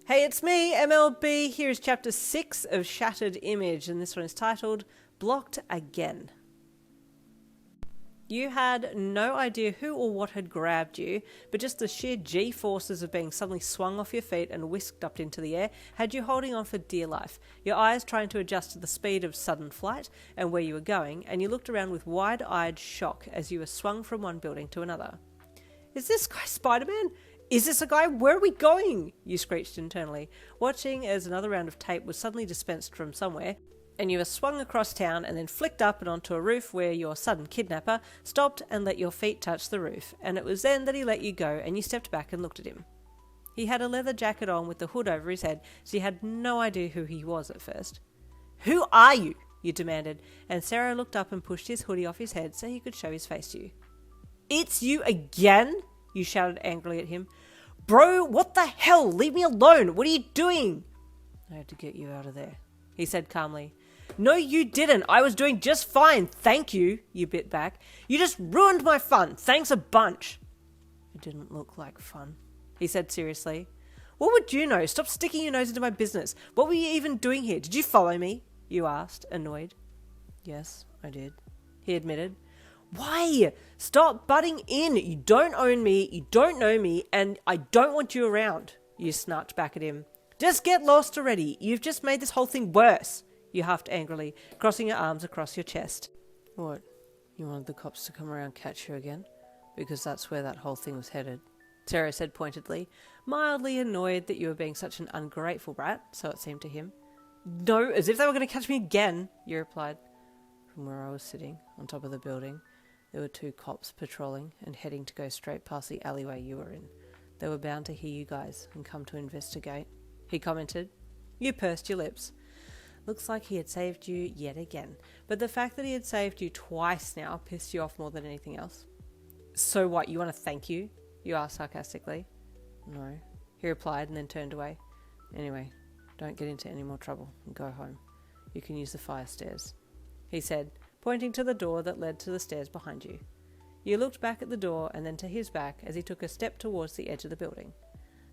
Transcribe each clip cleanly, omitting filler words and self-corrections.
Hey, it's me, MLB. Here is chapter 6 of Shattered Image, and this one is titled Blocked Again. You had no idea who or what had grabbed you, but just the sheer G-forces of being suddenly swung off your feet and whisked up into the air had you holding on for dear life, your eyes trying to adjust to the speed of sudden flight and where you were going, and you looked around with wide-eyed shock as you were swung from one building to another. Is this guy Spider-Man? Is this a guy? Where are we going? You screeched internally, watching as another round of tape was suddenly dispensed from somewhere, and you were swung across town and then flicked up and onto a roof where your sudden kidnapper stopped and let your feet touch the roof, and it was then that he let you go and you stepped back and looked at him. He had a leather jacket on with the hood over his head, so you had no idea who he was at first. Who are you? You demanded, and Sero looked up and pushed his hoodie off his head so he could show his face to you. It's you again? You shouted angrily at him. Bro, what the hell? Leave me alone. What are you doing? I had to get you out of there, he said calmly. No, you didn't. I was doing just fine. Thank you, you bit back. You just ruined my fun. Thanks a bunch. It didn't look like fun, he said seriously. What would you know? Stop sticking your nose into my business. What were you even doing here? Did you follow me? You asked, annoyed. Yes, I did, he admitted. Why? Stop butting in. You don't own me, you don't know me, and I don't want you around, you snarked back at him. Just get lost already. You've just made this whole thing worse, you huffed angrily, crossing your arms across your chest. What? You wanted the cops to come around catch you again? Because that's where that whole thing was headed, Sero said pointedly, mildly annoyed that you were being such an ungrateful brat, so it seemed to him. No, as if they were going to catch me again, you replied. From where I was sitting, on top of the building, there were 2 cops patrolling and heading to go straight past the alleyway you were in. They were bound to hear you guys and come to investigate, he commented. You pursed your lips. Looks like he had saved you yet again, but the fact that he had saved you twice now pissed you off more than anything else. So what, you want to thank you? You asked sarcastically. No, he replied and then turned away. Anyway, don't get into any more trouble and go home. You can use the fire stairs, he said, pointing to the door that led to the stairs behind you. You looked back at the door and then to his back as he took a step towards the edge of the building.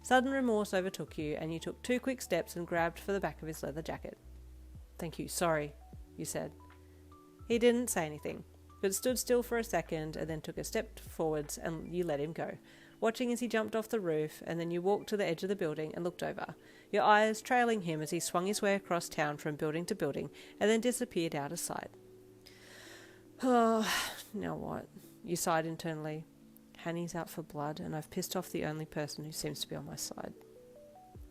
Sudden remorse overtook you and you took 2 quick steps and grabbed for the back of his leather jacket. Thank you, sorry, you said. He didn't say anything, but stood still for a second and then took a step forwards and you let him go, watching as he jumped off the roof, and then you walked to the edge of the building and looked over, your eyes trailing him as he swung his way across town from building to building and then disappeared out of sight. Oh, now what? You sighed internally. Hanni's out for blood, and I've pissed off the only person who seems to be on my side.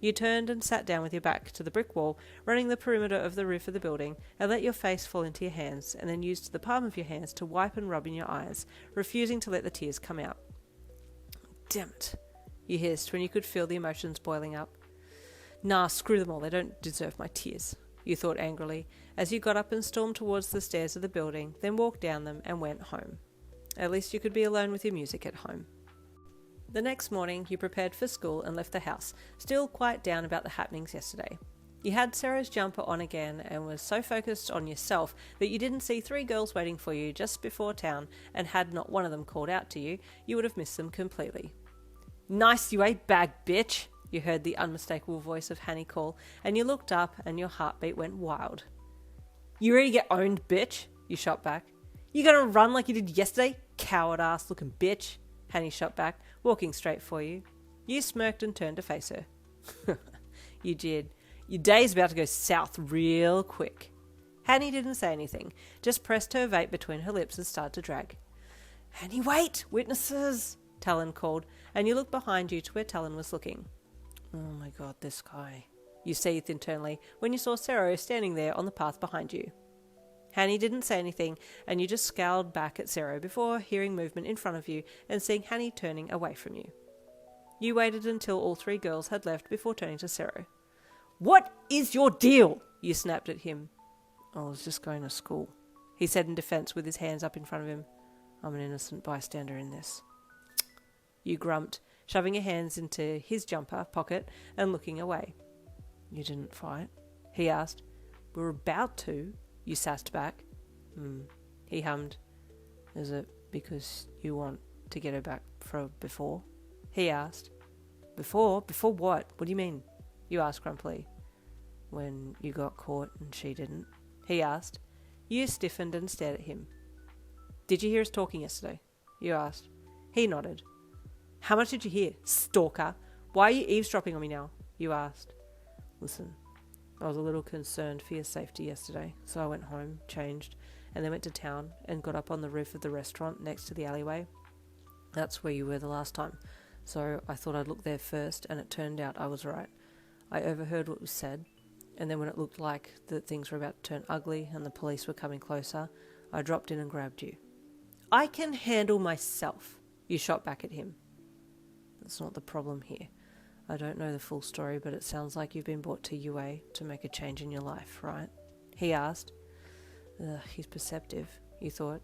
You turned and sat down with your back to the brick wall, running the perimeter of the roof of the building, and let your face fall into your hands, and then used the palm of your hands to wipe and rub in your eyes, refusing to let the tears come out. Damn it, you hissed when you could feel the emotions boiling up. Nah, screw them all, they don't deserve my tears, you thought angrily, as you got up and stormed towards the stairs of the building, then walked down them and went home. At least you could be alone with your music at home. The next morning, you prepared for school and left the house, still quite down about the happenings yesterday. You had Sarah's jumper on again and was so focused on yourself that you didn't see 3 girls waiting for you just before town, and had not one of them called out to you, you would have missed them completely. Nice you 8-bag bitch, you heard the unmistakable voice of Hanni call, and you looked up and your heartbeat went wild. You ready to get owned, bitch? You shot back. You gonna run like you did yesterday, coward-ass looking bitch? Hanni shot back, walking straight for you. You smirked and turned to face her. You did. Your day's about to go south real quick. Hanni didn't say anything, just pressed her vape between her lips and started to drag. Hanni, wait! Witnesses! Talon called, and you looked behind you to where Talon was looking. Oh my god, this guy, you seethed internally when you saw Sero standing there on the path behind you. Hanni didn't say anything, and you just scowled back at Sero before hearing movement in front of you and seeing Hanni turning away from you. You waited until all 3 girls had left before turning to Sero. What is your deal? You snapped at him. I was just going to school, he said in defense with his hands up in front of him. I'm an innocent bystander in this. You grumped, shoving your hands into his jumper pocket and looking away. You didn't fight? He asked. We're about to, you sassed back. He hummed. Is it because you want to get her back for before? He asked. Before? Before what? What do you mean? You asked grumpily. When you got caught and she didn't, he asked. You stiffened and stared at him. Did you hear us talking yesterday? You asked. He nodded. How much did you hear, stalker? Why are you eavesdropping on me now? You asked. Listen, I was a little concerned for your safety yesterday, so I went home, changed, and then went to town and got up on the roof of the restaurant next to the alleyway. That's where you were the last time, so I thought I'd look there first, and it turned out I was right. I overheard what was said, and then when it looked like that things were about to turn ugly and the police were coming closer, I dropped in and grabbed you. I can handle myself, you shot back at him. That's not the problem here. I don't know the full story, but it sounds like you've been brought to UA to make a change in your life, right? He asked. He's perceptive, you thought.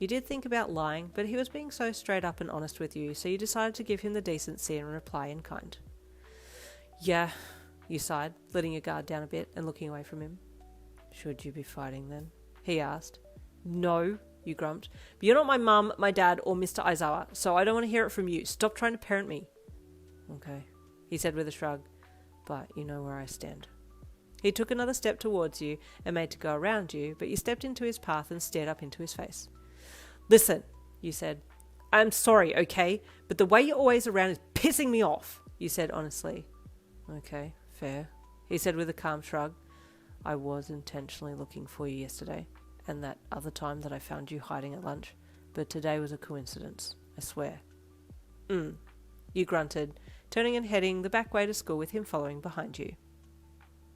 You did think about lying, but he was being so straight up and honest with you, so you decided to give him the decency and reply in kind. Yeah, you sighed, letting your guard down a bit and looking away from him. Should you be fighting then? He asked. No, you grumped. But you're not my mum, my dad, or Mr. Aizawa, so I don't want to hear it from you. Stop trying to parent me. Okay, he said with a shrug, but you know where I stand. He took another step towards you and made to go around you, but you stepped into his path and stared up into his face. Listen, you said. I'm sorry, okay? But the way you're always around is pissing me off, you said honestly. Okay, fair, he said with a calm shrug. I was intentionally looking for you yesterday, and that other time that I found you hiding at lunch, but today was a coincidence, I swear. You grunted, turning and heading the back way to school with him following behind you.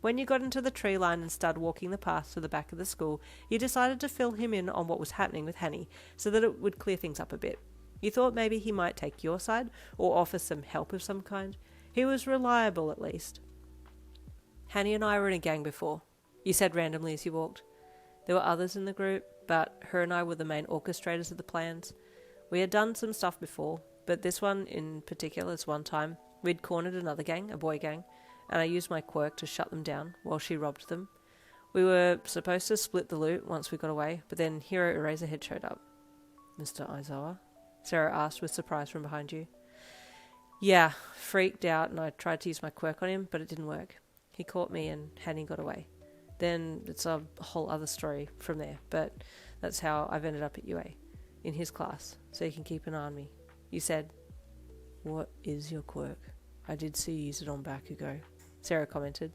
When you got into the tree line and started walking the path to the back of the school, you decided to fill him in on what was happening with Hanni, so that it would clear things up a bit. You thought maybe he might take your side, or offer some help of some kind. He was reliable, at least. Hanni and I were in a gang before, you said randomly as you walked. There were others in the group, but her and I were the main orchestrators of the plans. We had done some stuff before, but this one in particular, this one time, we'd cornered another gang, a boy gang, and I used my quirk to shut them down while she robbed them. We were supposed to split the loot once we got away, but then Hero Eraserhead showed up. Mr. Aizawa? Sero asked with surprise from behind you. Yeah, freaked out, and I tried to use my quirk on him, but it didn't work. He caught me and Hanni got away. Then it's a whole other story from there, but that's how I've ended up at UA, in his class, so you can keep an eye on me. You said, What is your quirk? I did see you use it on Bakugo, Sero commented.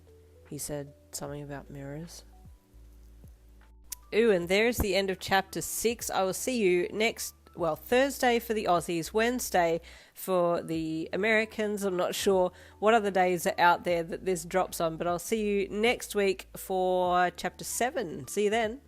He said something about mirrors. Ooh, and there's the end of chapter 6. I will see you Thursday for the Aussies, Wednesday for the Americans. I'm not sure what other days are out there that this drops on, but I'll see you next week for chapter 7. See you then.